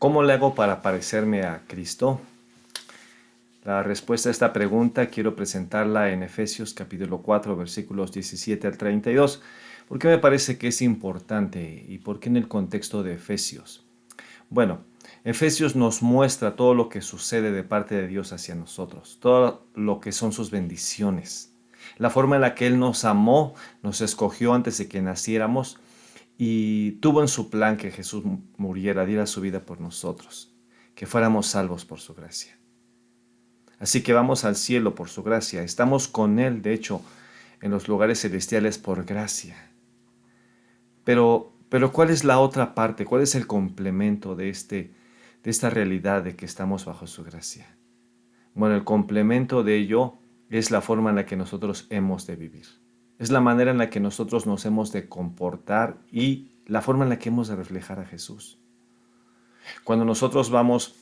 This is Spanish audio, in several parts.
¿Cómo le hago para parecerme a Cristo? La respuesta a esta pregunta quiero presentarla en Efesios capítulo 4, versículos 17 al 32. ¿Por qué me parece que es importante y por qué en el contexto de Efesios? Bueno, Efesios nos muestra todo lo que sucede de parte de Dios hacia nosotros, todo lo que son sus bendiciones, la forma en la que Él nos amó, nos escogió antes de que naciéramos y tuvo en su plan que Jesús muriera, diera su vida por nosotros, que fuéramos salvos por su gracia. Así que vamos al cielo por su gracia, estamos con Él, de hecho, en los lugares celestiales por gracia. Pero ¿cuál es la otra parte? ¿Cuál es el complemento de esta realidad de que estamos bajo su gracia? Bueno, el complemento de ello es la forma en la que nosotros hemos de vivir. Es la manera en la que nosotros nos hemos de comportar y la forma en la que hemos de reflejar a Jesús. Cuando nosotros vamos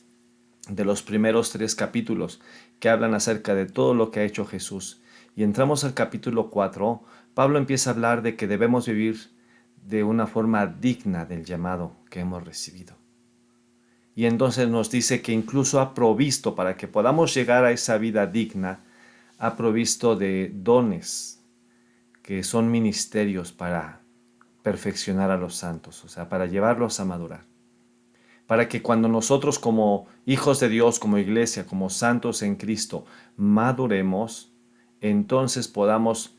de los primeros 3 capítulos que hablan acerca de todo lo que ha hecho Jesús y entramos al capítulo 4, Pablo empieza a hablar de que debemos vivir de una forma digna del llamado que hemos recibido. Y entonces nos dice que incluso ha provisto, para que podamos llegar a esa vida digna, ha provisto de dones que son ministerios para perfeccionar a los santos, o sea, para llevarlos a madurar. Para que cuando nosotros como hijos de Dios, como iglesia, como santos en Cristo, maduremos, entonces podamos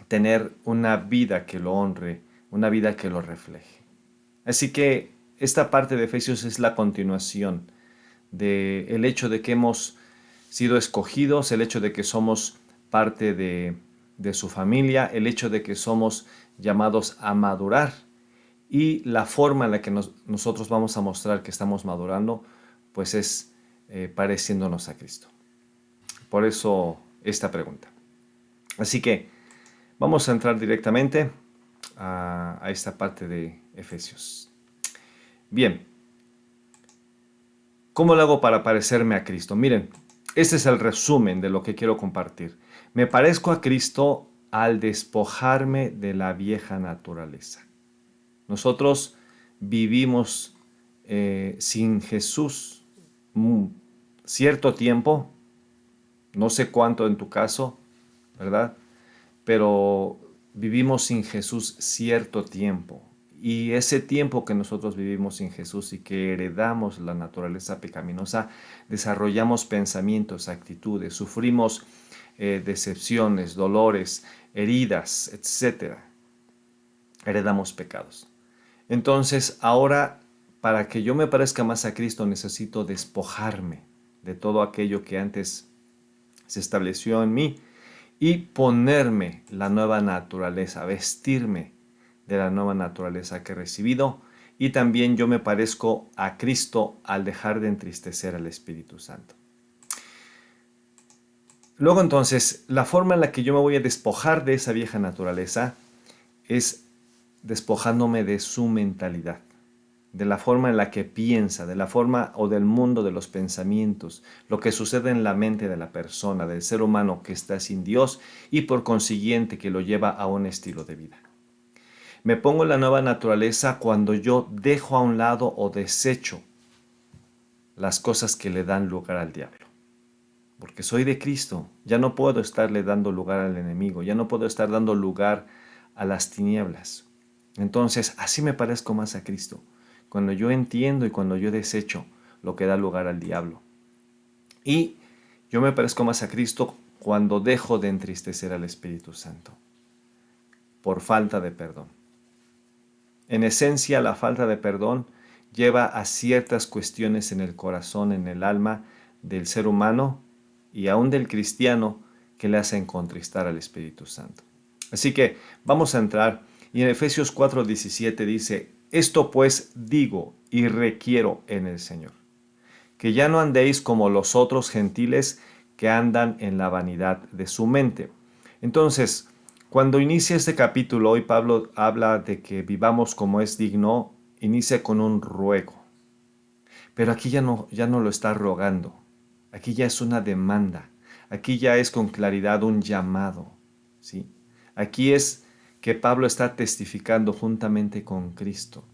tener una vida que lo honre, una vida que lo refleje. Así que esta parte de Efesios es la continuación del hecho de que hemos sido escogidos, el hecho de que somos parte de su familia, el hecho de que somos llamados a madurar y la forma en la que nosotros vamos a mostrar que estamos madurando, pues es pareciéndonos a Cristo. Por eso esta pregunta. Así que vamos a entrar directamente a esta parte de Efesios. Bien, ¿cómo lo hago para parecerme a Cristo? Miren, este es el resumen de lo que quiero compartir. Me parezco a Cristo al despojarme de la vieja naturaleza. Nosotros vivimos sin Jesús cierto tiempo, no sé cuánto en tu caso, ¿verdad? Pero vivimos sin Jesús cierto tiempo. Y ese tiempo que nosotros vivimos sin Jesús y que heredamos la naturaleza pecaminosa, desarrollamos pensamientos, actitudes, sufrimos decepciones, dolores, heridas, etc. Heredamos pecados. Entonces, ahora, para que yo me parezca más a Cristo, necesito despojarme de todo aquello que antes se estableció en mí y ponerme la nueva naturaleza, vestirme de la nueva naturaleza que he recibido, y también yo me parezco a Cristo al dejar de entristecer al Espíritu Santo. Luego entonces, la forma en la que yo me voy a despojar de esa vieja naturaleza es despojándome de su mentalidad, de la forma en la que piensa, de la forma o del mundo de los pensamientos, lo que sucede en la mente de la persona, del ser humano que está sin Dios y por consiguiente que lo lleva a un estilo de vida. Me pongo en la nueva naturaleza cuando yo dejo a un lado o desecho las cosas que le dan lugar al diablo. Porque soy de Cristo, ya no puedo estarle dando lugar al enemigo, ya no puedo estar dando lugar a las tinieblas. Entonces, así me parezco más a Cristo, cuando yo entiendo y cuando yo desecho lo que da lugar al diablo. Y yo me parezco más a Cristo cuando dejo de entristecer al Espíritu Santo, por falta de perdón. En esencia, la falta de perdón lleva a ciertas cuestiones en el corazón, en el alma del ser humano y aún del cristiano que le hacen contristar al Espíritu Santo. Así que vamos a entrar y en Efesios 4:17 dice: esto pues digo y requiero en el Señor, que ya no andéis como los otros gentiles que andan en la vanidad de su mente. Entonces, cuando inicia este capítulo, hoy Pablo habla de que vivamos como es digno, inicia con un ruego. Pero aquí ya no lo está rogando. Aquí ya es una demanda. Aquí ya es con claridad un llamado, ¿sí? Aquí es que Pablo está testificando juntamente con Cristo.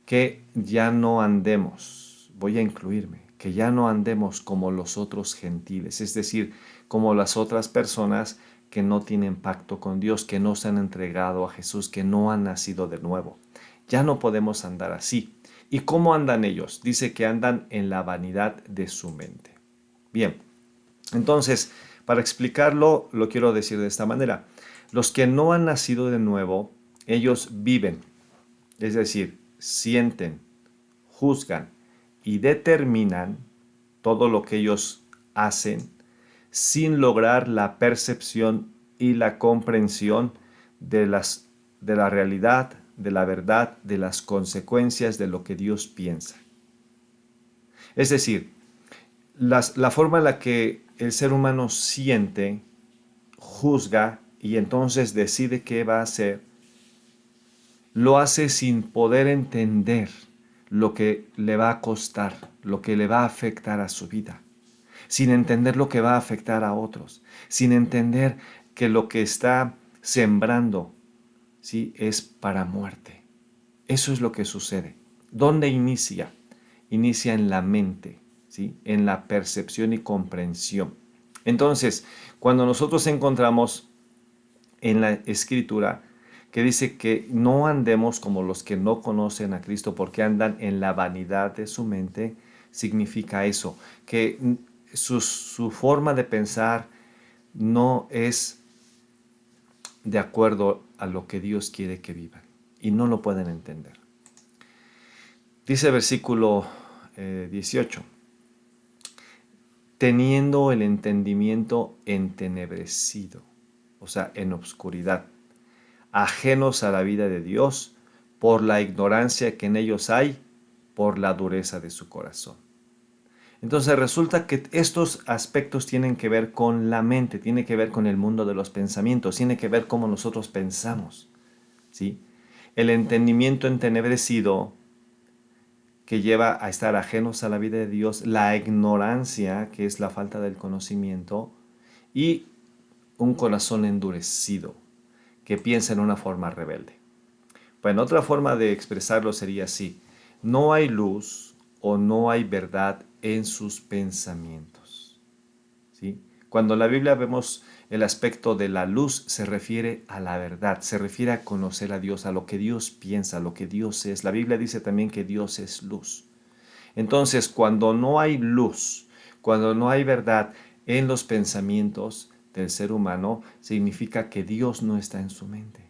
que ya no andemos, voy a incluirme, que ya no andemos como los otros gentiles, es decir, como las otras personas que no tienen pacto con Dios, que no se han entregado a Jesús, que no han nacido de nuevo. Ya no podemos andar así. ¿Y cómo andan ellos? Dice que andan en la vanidad de su mente. Bien, entonces, para explicarlo, lo quiero decir de esta manera. Los que no han nacido de nuevo, ellos viven, es decir, sienten, juzgan y determinan todo lo que ellos hacen sin lograr la percepción y la comprensión de la realidad, de la verdad, de las consecuencias de lo que Dios piensa. Es decir, la forma en la que el ser humano siente, juzga y entonces decide qué va a hacer, lo hace sin poder entender lo que le va a costar, lo que le va a afectar a su vida, sin entender lo que va a afectar a otros, sin entender que lo que está sembrando, ¿sí?, es para muerte. Eso es lo que sucede. ¿Dónde inicia? Inicia en la mente, ¿sí?, en la percepción y comprensión. Entonces, cuando nosotros encontramos en la Escritura que dice que no andemos como los que no conocen a Cristo porque andan en la vanidad de su mente, significa eso, que su forma de pensar no es de acuerdo a lo que Dios quiere que vivan y no lo pueden entender. Dice el versículo 18, teniendo el entendimiento entenebrecido, o sea, en obscuridad, ajenos a la vida de Dios por la ignorancia que en ellos hay, por la dureza de su corazón. Entonces resulta que estos aspectos tienen que ver con la mente, tiene que ver con el mundo de los pensamientos, tiene que ver cómo nosotros pensamos, ¿sí? El entendimiento entenebrecido que lleva a estar ajenos a la vida de Dios, la ignorancia, que es la falta del conocimiento, y un corazón endurecido, que piensa en una forma rebelde. Bueno, otra forma de expresarlo sería así: no hay luz o no hay verdad en sus pensamientos, ¿sí? Cuando en la Biblia vemos el aspecto de la luz, se refiere a la verdad, se refiere a conocer a Dios, a lo que Dios piensa, a lo que Dios es. La Biblia dice también que Dios es luz. Entonces, cuando no hay luz, cuando no hay verdad en los pensamientos del ser humano, significa que Dios no está en su mente.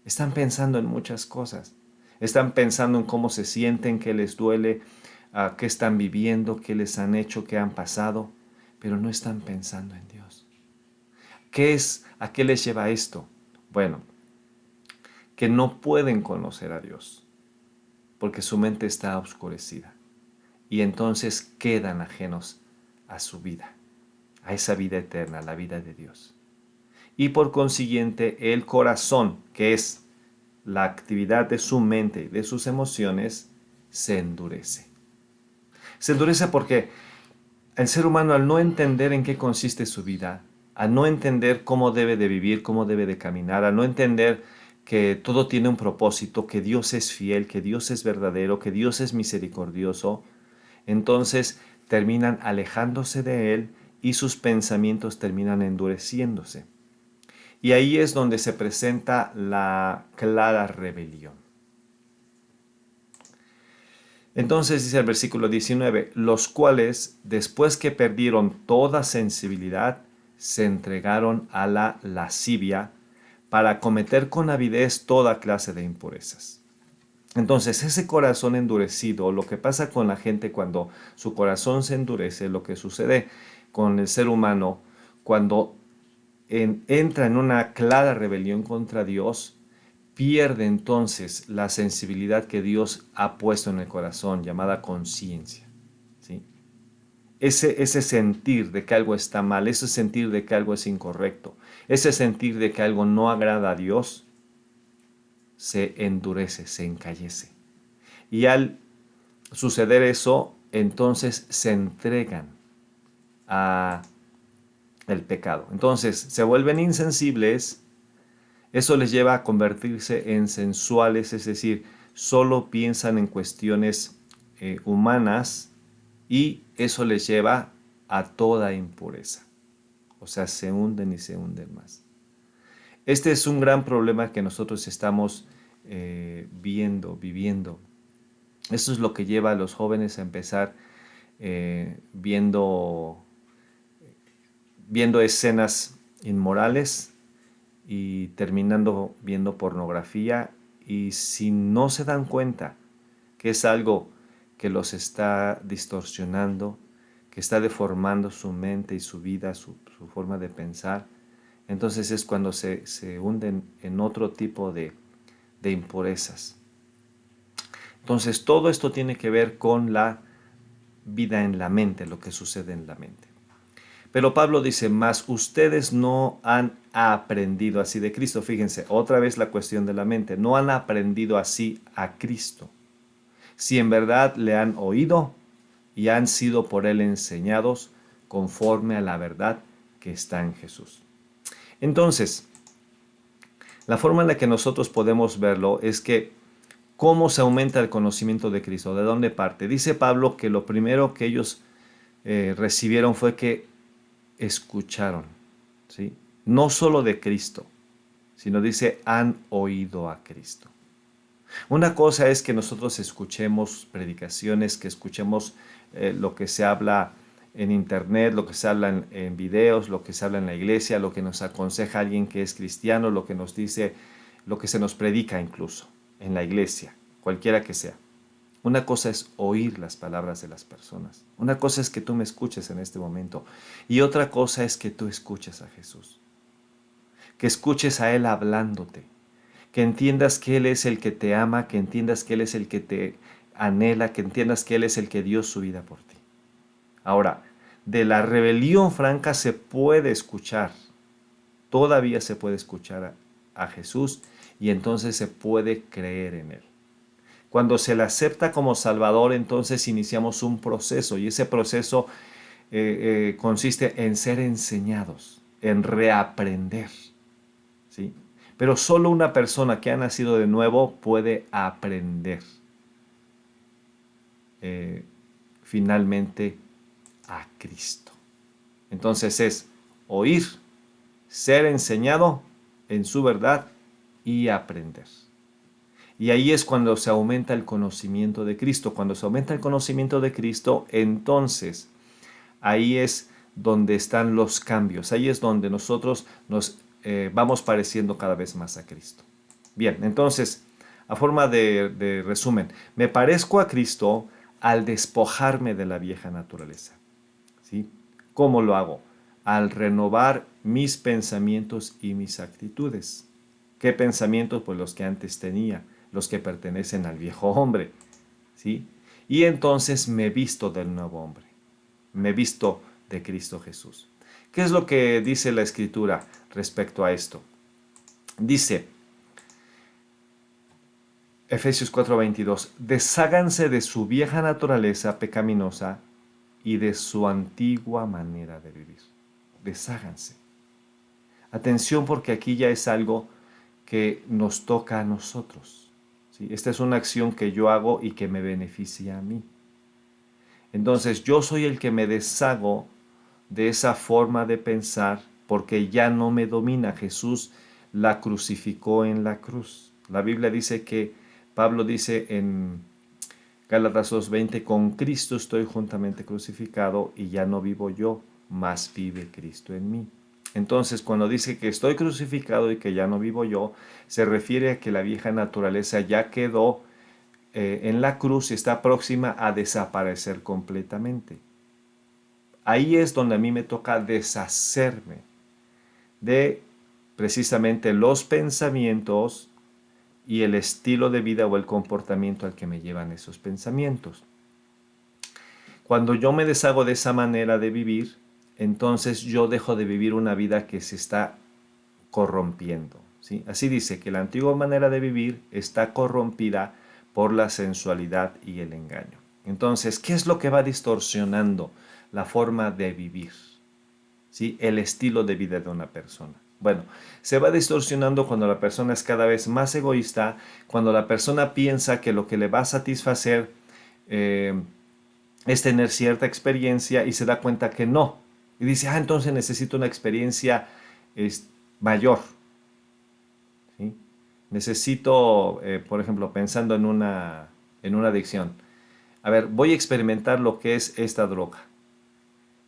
Están pensando en muchas cosas. Están pensando en cómo se sienten, qué les duele, qué están viviendo, qué les han hecho, qué han pasado, pero no están pensando en Dios. ¿A qué les lleva esto? Bueno, que no pueden conocer a Dios porque su mente está oscurecida y entonces quedan ajenos a su vida, a esa vida eterna, la vida de Dios. Y por consiguiente, el corazón, que es la actividad de su mente y de sus emociones, se endurece. Se endurece porque el ser humano, al no entender en qué consiste su vida, al no entender cómo debe de vivir, cómo debe de caminar, al no entender que todo tiene un propósito, que Dios es fiel, que Dios es verdadero, que Dios es misericordioso, entonces terminan alejándose de Él y sus pensamientos terminan endureciéndose. Y ahí es donde se presenta la clara rebelión. Entonces dice el versículo 19, los cuales, después que perdieron toda sensibilidad, se entregaron a la lascivia para cometer con avidez toda clase de impurezas. Entonces, ese corazón endurecido, lo que pasa con la gente cuando su corazón se endurece, lo que sucede con el ser humano cuando entra en una clara rebelión contra Dios, pierde entonces la sensibilidad que Dios ha puesto en el corazón, llamada conciencia, ¿sí? Ese sentir de que algo está mal, ese sentir de que algo es incorrecto, ese sentir de que algo no agrada a Dios, se endurece, se encallece. Y al suceder eso, entonces se entregan a el pecado. Entonces se vuelven insensibles. Eso les lleva a convertirse en sensuales, es decir, solo piensan en cuestiones humanas y eso les lleva a toda impureza. O sea, se hunden y se hunden más. Este es un gran problema que nosotros estamos viviendo. Eso es lo que lleva a los jóvenes a empezar viendo escenas inmorales y terminando viendo pornografía, y si no se dan cuenta que es algo que los está distorsionando, que está deformando su mente y su vida, su forma de pensar, entonces es cuando se hunden en otro tipo de impurezas. Entonces todo esto tiene que ver con la vida en la mente, lo que sucede en la mente. Pero Pablo dice, más ustedes no han aprendido así de Cristo. Fíjense, otra vez la cuestión de la mente. No han aprendido así a Cristo. Si en verdad le han oído y han sido por él enseñados conforme a la verdad que está en Jesús. Entonces, la forma en la que nosotros podemos verlo es que cómo se aumenta el conocimiento de Cristo, de dónde parte. Dice Pablo que lo primero que ellos recibieron fue que escucharon, ¿sí? No solo de Cristo, sino dice, han oído a Cristo. Una cosa es que nosotros escuchemos predicaciones, que escuchemos lo que se habla en internet, lo que se habla en videos, lo que se habla en la iglesia, lo que nos aconseja alguien que es cristiano, lo que nos dice, lo que se nos predica incluso en la iglesia, cualquiera que sea. Una cosa es oír las palabras de las personas. Una cosa es que tú me escuches en este momento. Y otra cosa es que tú escuches a Jesús. Que escuches a Él hablándote. Que entiendas que Él es el que te ama, que entiendas que Él es el que te anhela, que entiendas que Él es el que dio su vida por ti. Ahora, de la rebelión franca se puede escuchar. Todavía se puede escuchar a Jesús y entonces se puede creer en Él. Cuando se le acepta como Salvador, entonces iniciamos un proceso y ese proceso consiste en ser enseñados, en reaprender, ¿sí? Pero solo una persona que ha nacido de nuevo puede aprender finalmente a Cristo. Entonces es oír, ser enseñado en su verdad y aprender. Y ahí es cuando se aumenta el conocimiento de Cristo. Cuando se aumenta el conocimiento de Cristo, entonces ahí es donde están los cambios. Ahí es donde nosotros nos vamos pareciendo cada vez más a Cristo. Bien, entonces, a forma de resumen, me parezco a Cristo al despojarme de la vieja naturaleza. ¿Sí? ¿Cómo lo hago? Al renovar mis pensamientos y mis actitudes. ¿Qué pensamientos? Pues los que antes tenía, los que pertenecen al viejo hombre, ¿sí? Y entonces me visto del nuevo hombre, me visto de Cristo Jesús. ¿Qué es lo que dice la Escritura respecto a esto? Dice, Efesios 4:22, desháganse de su vieja naturaleza pecaminosa y de su antigua manera de vivir. Desháganse. Atención, porque aquí ya es algo que nos toca a nosotros. ¿Sí? Esta es una acción que yo hago y que me beneficia a mí. Entonces yo soy el que me deshago de esa forma de pensar porque ya no me domina. Jesús la crucificó en la cruz. La Biblia dice que, Pablo dice en Gálatas 2:20, con Cristo estoy juntamente crucificado y ya no vivo yo, mas vive Cristo en mí. Entonces, cuando dice que estoy crucificado y que ya no vivo yo, se refiere a que la vieja naturaleza ya quedó en la cruz y está próxima a desaparecer completamente. Ahí es donde a mí me toca deshacerme de precisamente los pensamientos y el estilo de vida o el comportamiento al que me llevan esos pensamientos. Cuando yo me deshago de esa manera de vivir, entonces yo dejo de vivir una vida que se está corrompiendo. ¿Sí? Así dice que la antigua manera de vivir está corrompida por la sensualidad y el engaño. Entonces, ¿qué es lo que va distorsionando la forma de vivir? ¿Sí? El estilo de vida de una persona. Bueno, se va distorsionando cuando la persona es cada vez más egoísta, cuando la persona piensa que lo que le va a satisfacer eh, es tener cierta experiencia y se da cuenta que no. Y dice, entonces necesito una experiencia mayor. ¿Sí? Necesito, por ejemplo, pensando en una adicción. A ver, voy a experimentar lo que es esta droga.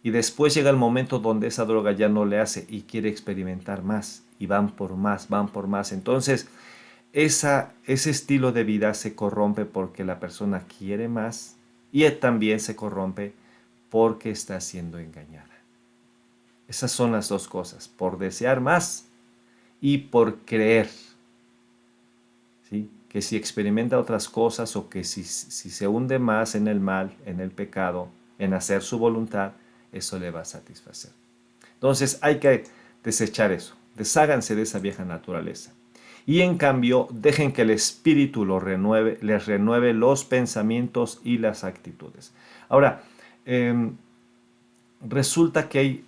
Y después llega el momento donde esa droga ya no le hace y quiere experimentar más. Y van por más, van por más. Entonces, ese estilo de vida se corrompe porque la persona quiere más y también se corrompe porque está siendo engañada. Esas son las dos cosas, por desear más y por creer, ¿sí? Que si experimenta otras cosas o que si se hunde más en el mal, en el pecado, en hacer su voluntad, eso le va a satisfacer. Entonces hay que desechar eso, desháganse de esa vieja naturaleza. Y en cambio, dejen que el Espíritu les renueve los pensamientos y las actitudes. Ahora, resulta que hay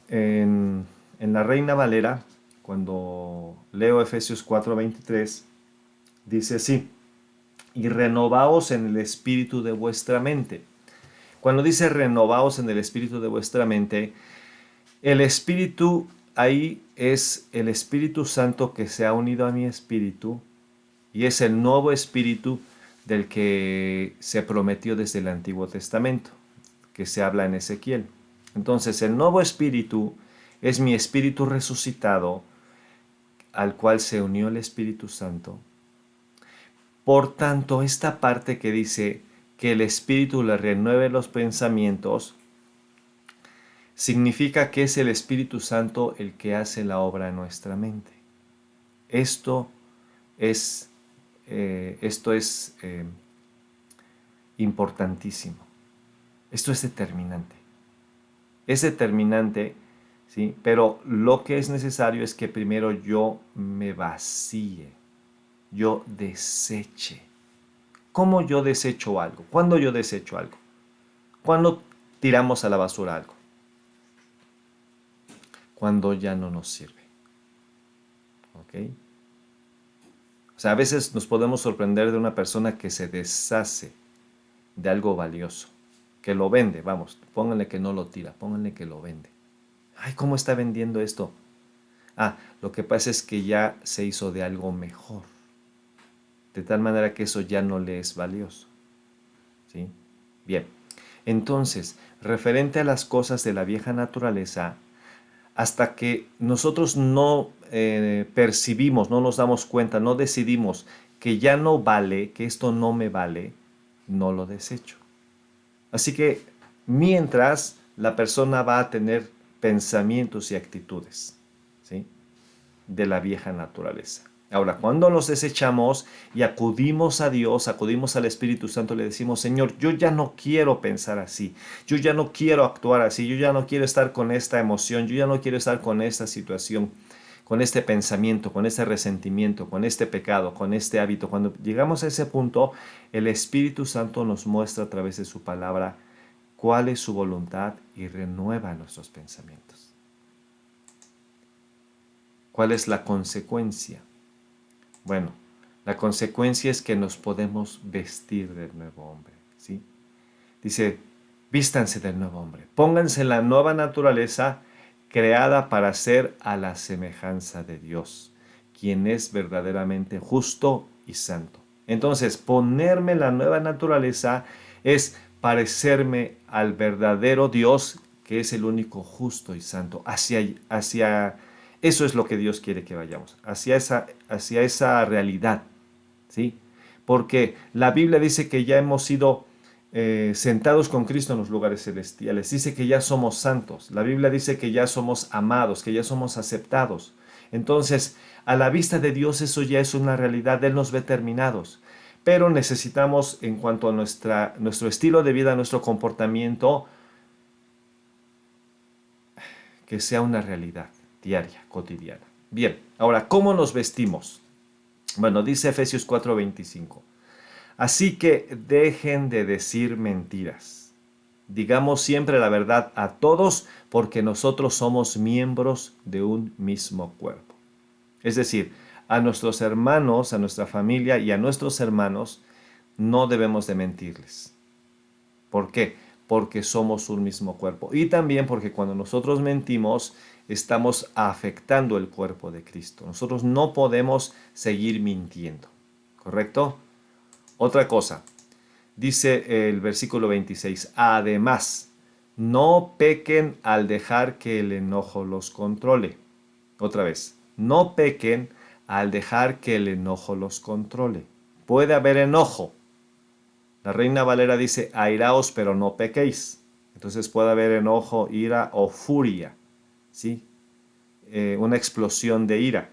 en la Reina Valera, cuando leo Efesios 4:23, dice así, y renovaos en el espíritu de vuestra mente. Cuando dice renovaos en el espíritu de vuestra mente, el espíritu ahí es el Espíritu Santo que se ha unido a mi espíritu y es el nuevo espíritu del que se prometió desde el Antiguo Testamento, que se habla en Ezequiel. Entonces, el nuevo espíritu es mi espíritu resucitado, al cual se unió el Espíritu Santo. Por tanto, esta parte que dice que el Espíritu le renueve los pensamientos, significa que es el Espíritu Santo el que hace la obra en nuestra mente. Esto es importantísimo. Esto es determinante. Es determinante, ¿sí? Pero lo que es necesario es que primero yo me vacíe, yo deseche. ¿Cómo yo desecho algo? ¿Cuándo yo desecho algo? ¿Cuándo tiramos a la basura algo? Cuando ya no nos sirve. ¿Ok? O sea, a veces nos podemos sorprender de una persona que se deshace de algo valioso, que lo vende, vamos, pónganle que no lo tira, pónganle que lo vende. Ay, ¿cómo está vendiendo esto? Lo que pasa es que ya se hizo de algo mejor, de tal manera que eso ya no le es valioso. ¿Sí? Bien, entonces, referente a las cosas de la vieja naturaleza, hasta que nosotros no percibimos, no nos damos cuenta, no decidimos que ya no vale, que esto no me vale, no lo desecho. Así que mientras la persona va a tener pensamientos y actitudes, ¿sí? De la vieja naturaleza. Ahora, cuando los desechamos y acudimos a Dios, acudimos al Espíritu Santo, le decimos, Señor, yo ya no quiero pensar así, yo ya no quiero actuar así, yo ya no quiero estar con esta emoción, yo ya no quiero estar con esta situación, con este pensamiento, con este resentimiento, con este pecado, con este hábito. Cuando llegamos a ese punto, el Espíritu Santo nos muestra a través de su palabra cuál es su voluntad y renueva nuestros pensamientos. ¿Cuál es la consecuencia? Bueno, la consecuencia es que nos podemos vestir del nuevo hombre, ¿sí? Dice, vístanse del nuevo hombre, pónganse la nueva naturaleza creada para ser a la semejanza de Dios, quien es verdaderamente justo y santo. Entonces, ponerme la nueva naturaleza es parecerme al verdadero Dios, que es el único justo y santo. Hacia eso es lo que Dios quiere que vayamos, hacia esa realidad, ¿sí? Porque la Biblia dice que ya hemos sido sentados con Cristo en los lugares celestiales. Dice que ya somos santos. La Biblia dice que ya somos amados, que ya somos aceptados. Entonces, a la vista de Dios eso ya es una realidad. Él nos ve terminados. Pero necesitamos, en cuanto a nuestro estilo de vida, nuestro comportamiento, que sea una realidad diaria, cotidiana. Bien, ahora, ¿cómo nos vestimos? Bueno, dice Efesios 4:25. Así que dejen de decir mentiras. Digamos siempre la verdad a todos porque nosotros somos miembros de un mismo cuerpo. Es decir, a nuestros hermanos, a nuestra familia y a nuestros hermanos no debemos de mentirles. ¿Por qué? Porque somos un mismo cuerpo. Y también porque cuando nosotros mentimos, estamos afectando el cuerpo de Cristo. Nosotros no podemos seguir mintiendo. ¿Correcto? Otra cosa, dice el versículo 26, además, no pequen al dejar que el enojo los controle. Otra vez, no pequen al dejar que el enojo los controle. Puede haber enojo. La Reina Valera dice, airaos pero no pequéis. Entonces puede haber enojo, ira o furia, ¿sí? Una explosión de ira.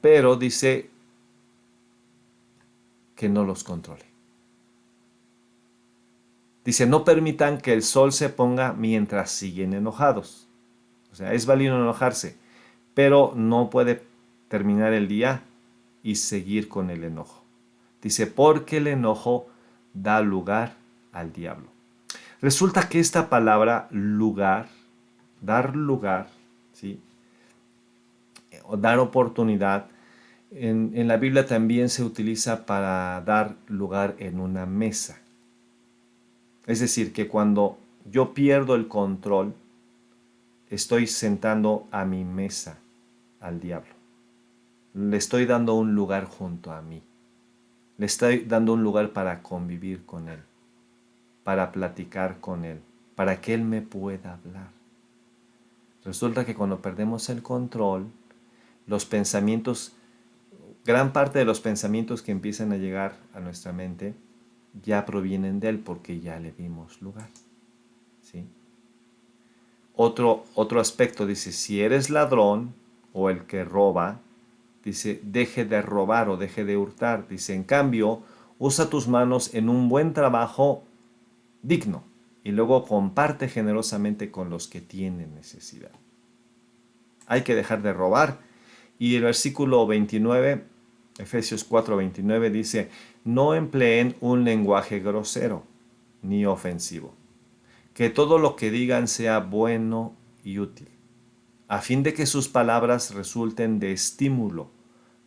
Pero dice que no los controle. Dice, no permitan que el sol se ponga mientras siguen enojados. O sea, es válido enojarse, pero no puede terminar el día y seguir con el enojo. Dice, porque el enojo da lugar al diablo. Resulta que esta palabra lugar, dar lugar, ¿sí? O dar oportunidad, en la Biblia también se utiliza para dar lugar en una mesa. Es decir, que cuando yo pierdo el control, estoy sentando a mi mesa al diablo. Le estoy dando un lugar junto a mí. Le estoy dando un lugar para convivir con él, para platicar con él, para que él me pueda hablar. Resulta que cuando perdemos el control, los pensamientos, gran parte de los pensamientos que empiezan a llegar a nuestra mente, ya provienen de él porque ya le dimos lugar. ¿Sí? Otro aspecto dice, si eres ladrón o el que roba, dice, deje de robar o deje de hurtar. Dice, en cambio, usa tus manos en un buen trabajo digno y luego comparte generosamente con los que tienen necesidad. Hay que dejar de robar. Y el versículo 29, Efesios 4:29 dice, no empleen un lenguaje grosero ni ofensivo. Que todo lo que digan sea bueno y útil, a fin de que sus palabras resulten de estímulo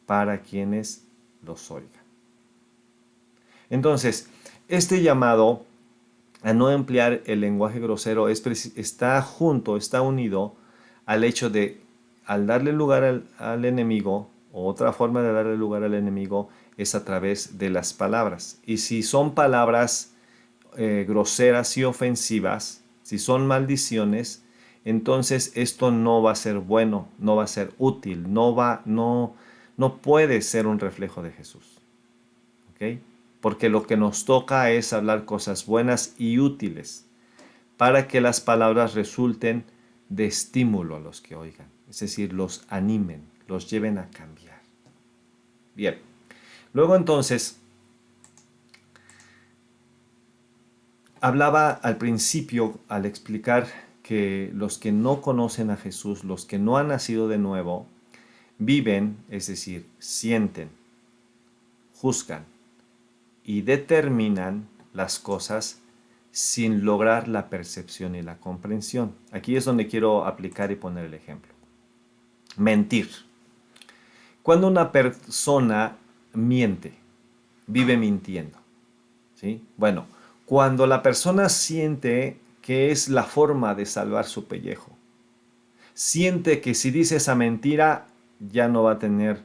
para quienes los oigan. Entonces, este llamado a no emplear el lenguaje grosero está unido al hecho de, al darle lugar al enemigo, o otra forma de darle lugar al enemigo es a través de las palabras. Y si son palabras groseras y ofensivas, si son maldiciones, entonces esto no va a ser bueno, no va a ser útil, no puede ser un reflejo de Jesús. ¿Ok? Porque lo que nos toca es hablar cosas buenas y útiles para que las palabras resulten de estímulo a los que oigan, es decir, los animen, los lleven a cambiar. Bien, luego entonces hablaba al principio al explicar que los que no conocen a Jesús, los que no han nacido de nuevo, viven, es decir, sienten, juzgan y determinan las cosas sin lograr la percepción y la comprensión. Aquí es donde quiero aplicar y poner el ejemplo. Mentir. Cuando una persona miente, vive mintiendo. ¿Sí? Bueno, cuando la persona siente que es la forma de salvar su pellejo, siente que si dice esa mentira ya no va a tener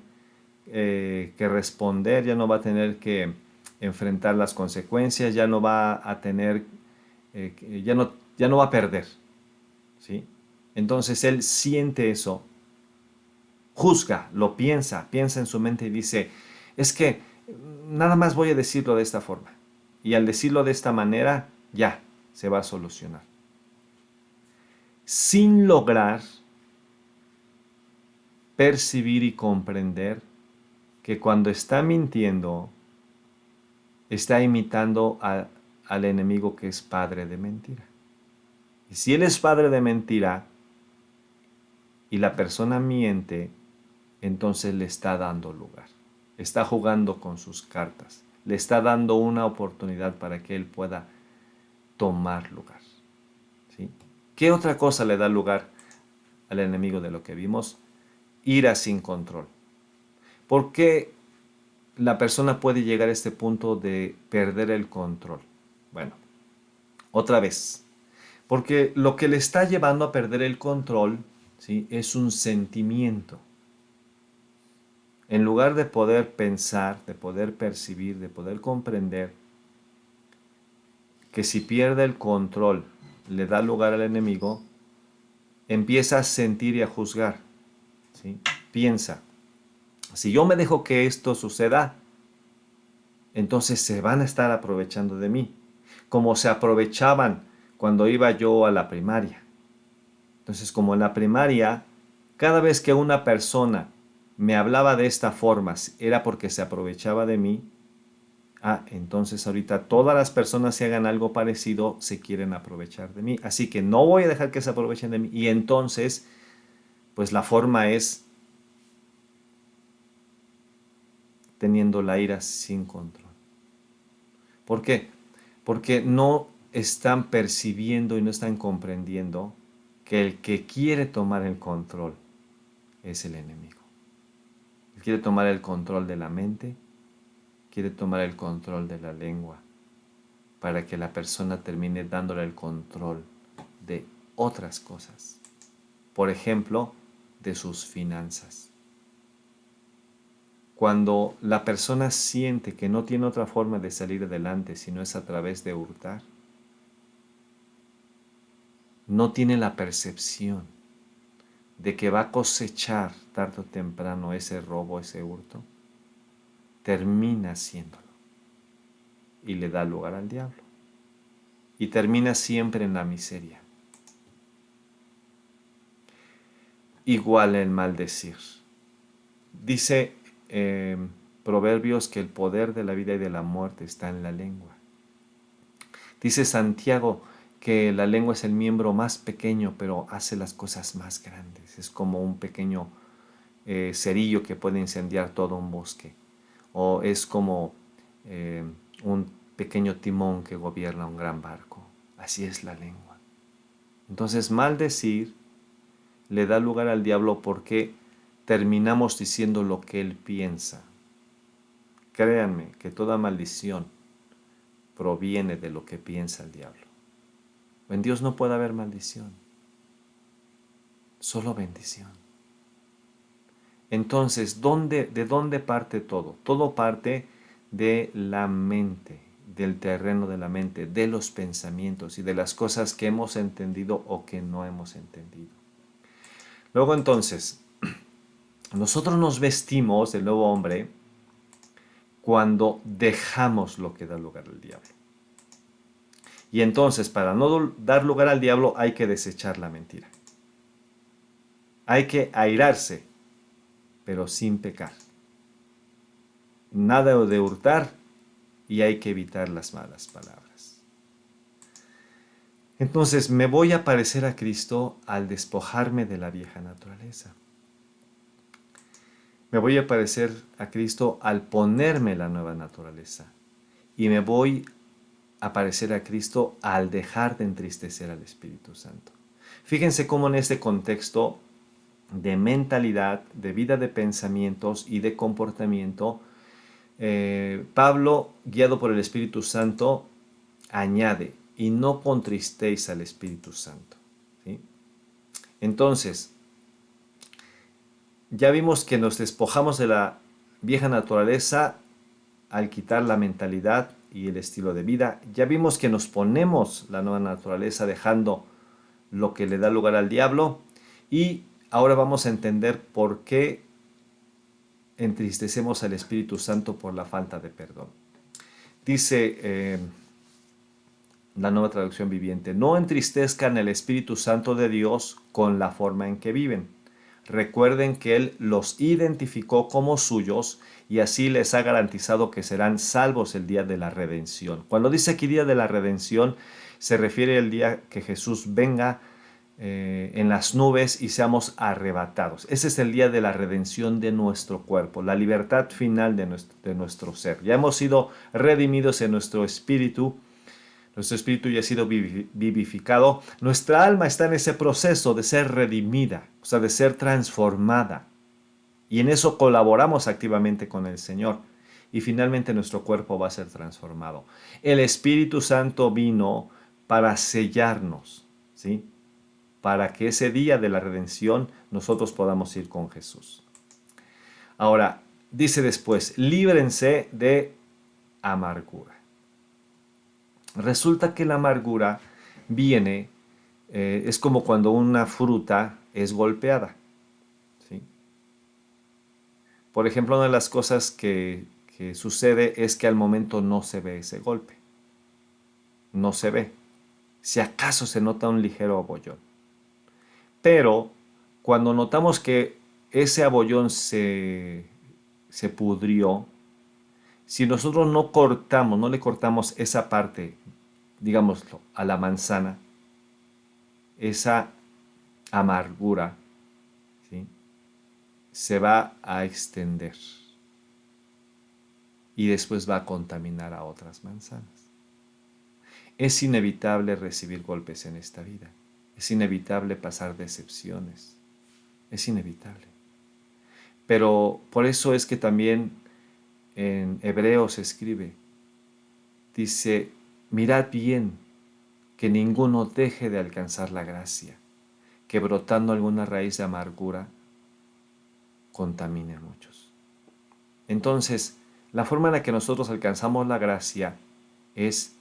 que responder, ya no va a tener que enfrentar las consecuencias, ya no va a tener, ya no va a perder. ¿Sí? Entonces él siente eso, juzga, lo piensa en su mente y dice, es que nada más voy a decirlo de esta forma. Y al decirlo de esta manera, ya se va a solucionar. Sin lograr percibir y comprender que cuando está mintiendo, está imitando al enemigo que es padre de mentira. Y si él es padre de mentira y la persona miente, entonces le está dando lugar. Está jugando con sus cartas. Le está dando una oportunidad para que él pueda tomar lugar. ¿Sí? ¿Qué otra cosa le da lugar al enemigo de lo que vimos? Ira sin control. ¿Por qué la persona puede llegar a este punto de perder el control? Bueno, otra vez, porque lo que le está llevando a perder el control, ¿sí?, es un sentimiento. En lugar de poder pensar, de poder percibir, de poder comprender que si pierde el control le da lugar al enemigo, empieza a sentir y a juzgar. ¿Sí? Piensa, si yo me dejo que esto suceda, entonces se van a estar aprovechando de mí, como se aprovechaban cuando iba yo a la primaria. Entonces, como en la primaria, cada vez que una persona me hablaba de esta forma, era porque se aprovechaba de mí. Entonces ahorita todas las personas que hagan algo parecido se quieren aprovechar de mí. Así que no voy a dejar que se aprovechen de mí. Y entonces, pues la forma es teniendo la ira sin control. ¿Por qué? Porque no están percibiendo y no están comprendiendo que el que quiere tomar el control es el enemigo. Él quiere tomar el control de la mente, quiere tomar el control de la lengua, para que la persona termine dándole el control de otras cosas. Por ejemplo, de sus finanzas. Cuando la persona siente que no tiene otra forma de salir adelante sino es a través de hurtar, no tiene la percepción de que va a cosechar tarde o temprano ese robo, ese hurto, termina haciéndolo y le da lugar al diablo. Y termina siempre en la miseria. Igual el maldecir. Dice Proverbios que el poder de la vida y de la muerte está en la lengua. Dice Santiago que la lengua es el miembro más pequeño, pero hace las cosas más grandes. Es como un pequeño cerillo que puede incendiar todo un bosque. O es como un pequeño timón que gobierna un gran barco. Así es la lengua. Entonces, maldecir le da lugar al diablo porque terminamos diciendo lo que él piensa. Créanme que toda maldición proviene de lo que piensa el diablo. En Dios no puede haber maldición, solo bendición. Entonces, ¿de dónde parte todo? Todo parte de la mente, del terreno de la mente, de los pensamientos y de las cosas que hemos entendido o que no hemos entendido. Luego entonces, nosotros nos vestimos del nuevo hombre cuando dejamos lo que da lugar al diablo. Y entonces, para no dar lugar al diablo, hay que desechar la mentira. Hay que airarse, pero sin pecar. Nada de hurtar y hay que evitar las malas palabras. Entonces, me voy a parecer a Cristo al despojarme de la vieja naturaleza. Me voy a parecer a Cristo al ponerme la nueva naturaleza. Y me voy a parecer a Cristo al dejar de entristecer al Espíritu Santo. Fíjense cómo en este contexto de mentalidad, de vida de pensamientos y de comportamiento, Pablo, guiado por el Espíritu Santo, añade, y no contristéis al Espíritu Santo. ¿Sí? Entonces, ya vimos que nos despojamos de la vieja naturaleza al quitar la mentalidad y el estilo de vida. Ya vimos que nos ponemos la nueva naturaleza dejando lo que le da lugar al diablo. Y ahora vamos a entender por qué entristecemos al Espíritu Santo por la falta de perdón. Dice la Nueva Traducción Viviente: no entristezcan el Espíritu Santo de Dios con la forma en que viven. Recuerden que Él los identificó como suyos y así les ha garantizado que serán salvos el día de la redención. Cuando dice aquí día de la redención, se refiere al día que Jesús venga en las nubes y seamos arrebatados. Ese es el día de la redención de nuestro cuerpo, la libertad final de nuestro ser. Ya hemos sido redimidos en nuestro espíritu. nuestro espíritu ya ha sido vivificado, nuestra alma está en ese proceso de ser redimida, o sea, de ser transformada. Y en eso colaboramos activamente con el Señor. Y finalmente nuestro cuerpo va a ser transformado. El Espíritu Santo vino para sellarnos, ¿sí? Para que ese día de la redención nosotros podamos ir con Jesús. Ahora, dice después, líbrense de amargura. Resulta que la amargura viene, es como cuando una fruta es golpeada, ¿sí? Por ejemplo, una de las cosas que sucede es que al momento no se ve ese golpe, no se ve. Si acaso se nota un ligero abollón. Pero cuando notamos que ese abollón se pudrió, si nosotros no cortamos, no le cortamos esa parte, digámoslo, a la manzana, esa amargura, ¿sí? Se va a extender y después va a contaminar a otras manzanas. Es inevitable recibir golpes en esta vida. Es inevitable pasar decepciones. Es inevitable. Pero por eso es que también en Hebreos se escribe, dice, mirad bien que ninguno deje de alcanzar la gracia, que brotando alguna raíz de amargura contamine a muchos. Entonces, la forma en la que nosotros alcanzamos la gracia es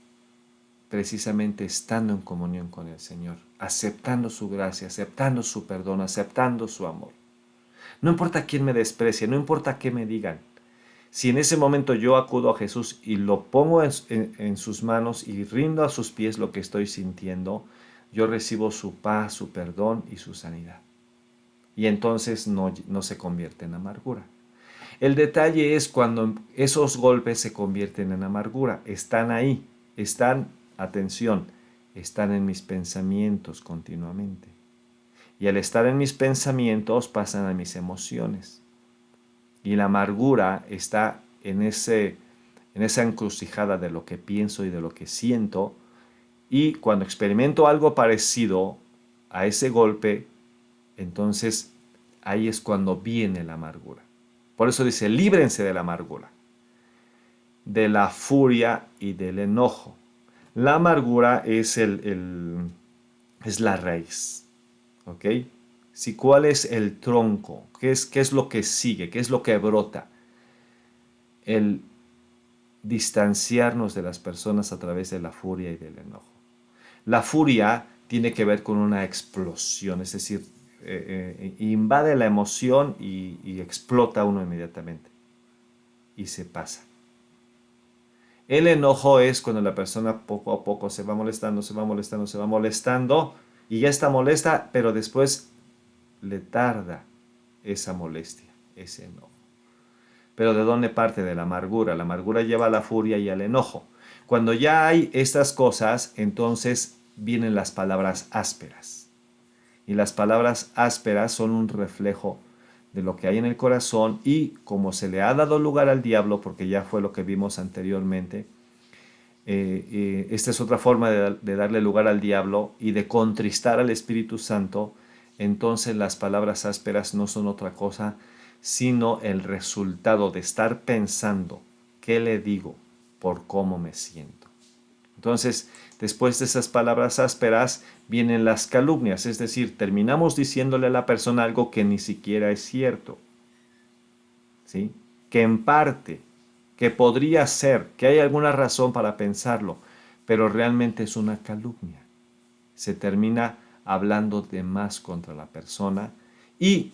precisamente estando en comunión con el Señor, aceptando su gracia, aceptando su perdón, aceptando su amor. No importa quién me desprecie, no importa qué me digan. Si en ese momento yo acudo a Jesús y lo pongo en sus manos y rindo a sus pies lo que estoy sintiendo, yo recibo su paz, su perdón y su sanidad. Y entonces no se convierte en amargura. El detalle es cuando esos golpes se convierten en amargura. Están ahí, están, atención, están en mis pensamientos continuamente. Y al estar en mis pensamientos pasan a mis emociones. Y la amargura está en esa encrucijada de lo que pienso y de lo que siento. Y cuando experimento algo parecido a ese golpe, entonces ahí es cuando viene la amargura. Por eso dice, líbrense de la amargura, de la furia y del enojo. La amargura es la raíz, ¿ok? Si, ¿cuál es el tronco? ¿Qué es lo que sigue? ¿Qué es lo que brota? El distanciarnos de las personas a través de la furia y del enojo. La furia tiene que ver con una explosión, es decir, invade la emoción y explota uno inmediatamente y se pasa. El enojo es cuando la persona poco a poco se va molestando, se va molestando, se va molestando y ya está molesta, pero después le tarda esa molestia, ese enojo. Pero ¿de dónde parte? De la amargura. La amargura lleva a la furia y al enojo. Cuando ya hay estas cosas, entonces vienen las palabras ásperas. Y las palabras ásperas son un reflejo de lo que hay en el corazón y como se le ha dado lugar al diablo, porque ya fue lo que vimos anteriormente, esta es otra forma de darle lugar al diablo y de contristar al Espíritu Santo, entonces las palabras ásperas no son otra cosa sino el resultado de estar pensando qué le digo por cómo me siento. Entonces, después de esas palabras ásperas vienen las calumnias, es decir, terminamos diciéndole a la persona algo que ni siquiera es cierto, ¿sí? Que en parte, que podría ser, que hay alguna razón para pensarlo, pero realmente es una calumnia. Se termina hablando de más contra la persona y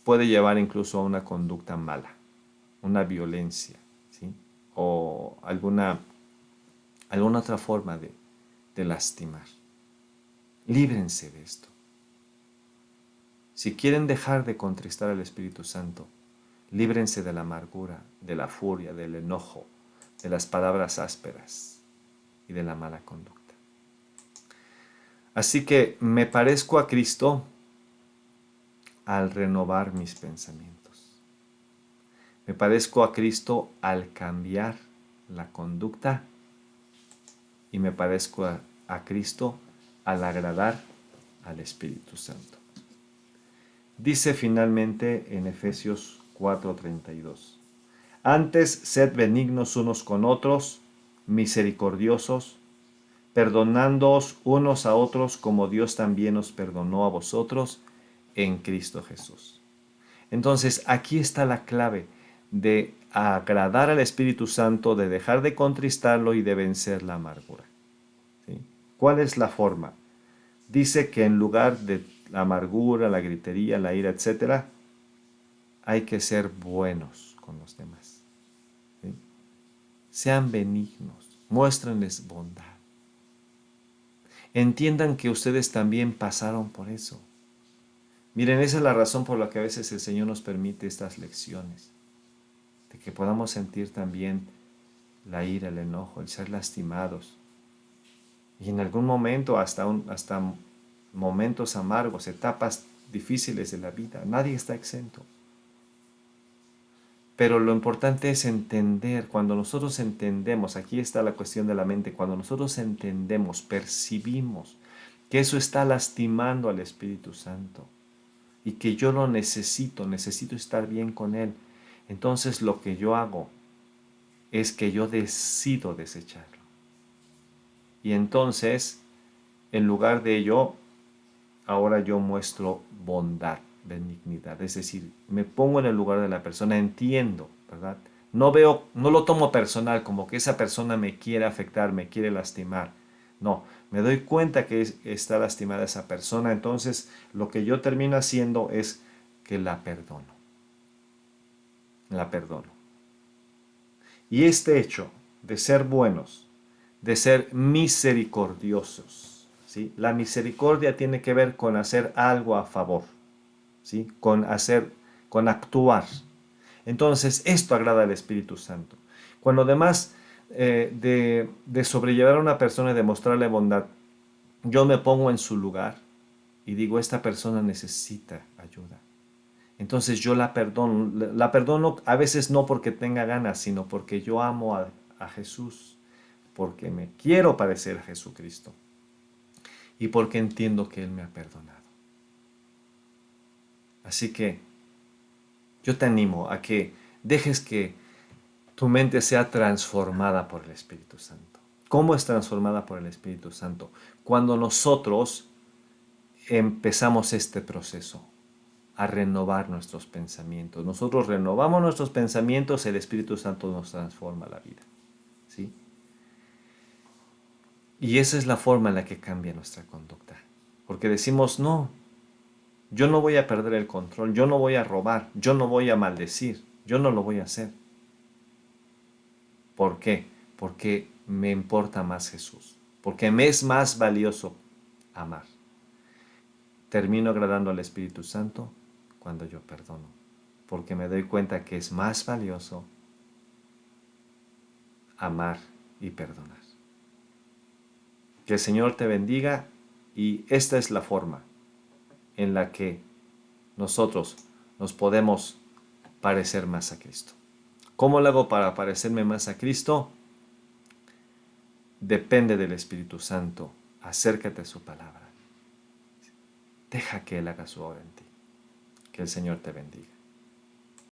puede llevar incluso a una conducta mala, una violencia, ¿sí? O alguna otra forma de lastimar. Líbrense de esto. Si quieren dejar de contristar al Espíritu Santo, líbrense de la amargura, de la furia, del enojo, de las palabras ásperas y de la mala conducta. Así que me parezco a Cristo al renovar mis pensamientos. Me parezco a Cristo al cambiar la conducta y me parezco a Cristo al agradar al Espíritu Santo. Dice finalmente en Efesios 4:32, antes sed benignos unos con otros, misericordiosos, perdonándoos unos a otros como Dios también os perdonó a vosotros en Cristo Jesús. Entonces aquí está la clave de agradar al Espíritu Santo, de dejar de contristarlo y de vencer la amargura. ¿Sí? ¿Cuál es la forma? Dice que en lugar de la amargura, la gritería, la ira, etc., hay que ser buenos con los demás. ¿Sí? Sean benignos, muéstrenles bondad. Entiendan que ustedes también pasaron por eso. Miren, esa es la razón por la que a veces el Señor nos permite estas lecciones, de que podamos sentir también la ira, el enojo, el ser lastimados. Y en algún momento, hasta momentos amargos, etapas difíciles de la vida. Nadie está exento. Pero lo importante es entender, cuando nosotros entendemos, aquí está la cuestión de la mente, cuando nosotros entendemos, percibimos que eso está lastimando al Espíritu Santo y que yo lo necesito estar bien con Él, entonces lo que yo hago es que yo decido desecharlo. Y entonces, en lugar de ello, ahora yo muestro bondad, benignidad, es decir, me pongo en el lugar de la persona, entiendo, ¿verdad? No lo tomo personal, como que esa persona me quiere afectar, me quiere lastimar. No, me doy cuenta que está lastimada esa persona, entonces lo que yo termino haciendo es que la perdono. La perdono. Y este hecho de ser buenos, de ser misericordiosos, ¿sí? La misericordia tiene que ver con hacer algo a favor, ¿sí? Con actuar. Entonces, esto agrada al Espíritu Santo. Cuando además de sobrellevar a una persona y demostrarle bondad, yo me pongo en su lugar y digo, esta persona necesita ayuda. Entonces yo la perdono. La perdono a veces no porque tenga ganas, sino porque yo amo a Jesús, porque me quiero parecer a Jesucristo y porque entiendo que Él me ha perdonado. Así que yo te animo a que dejes que tu mente sea transformada por el Espíritu Santo. ¿Cómo es transformada por el Espíritu Santo? Cuando nosotros empezamos este proceso a renovar nuestros pensamientos. Nosotros renovamos nuestros pensamientos, el Espíritu Santo nos transforma la vida. ¿Sí? Y esa es la forma en la que cambia nuestra conducta. Porque decimos, no, yo no voy a perder el control, yo no voy a robar, yo no voy a maldecir, yo no lo voy a hacer. ¿Por qué? Porque me importa más Jesús, porque me es más valioso amar. Termino agradando al Espíritu Santo cuando yo perdono, porque me doy cuenta que es más valioso amar y perdonar. Que el Señor te bendiga y esta es la forma en la que nosotros nos podemos parecer más a Cristo. ¿Cómo lo hago para parecerme más a Cristo? Depende del Espíritu Santo. Acércate a su palabra. Deja que Él haga su obra en ti. Que el Señor te bendiga.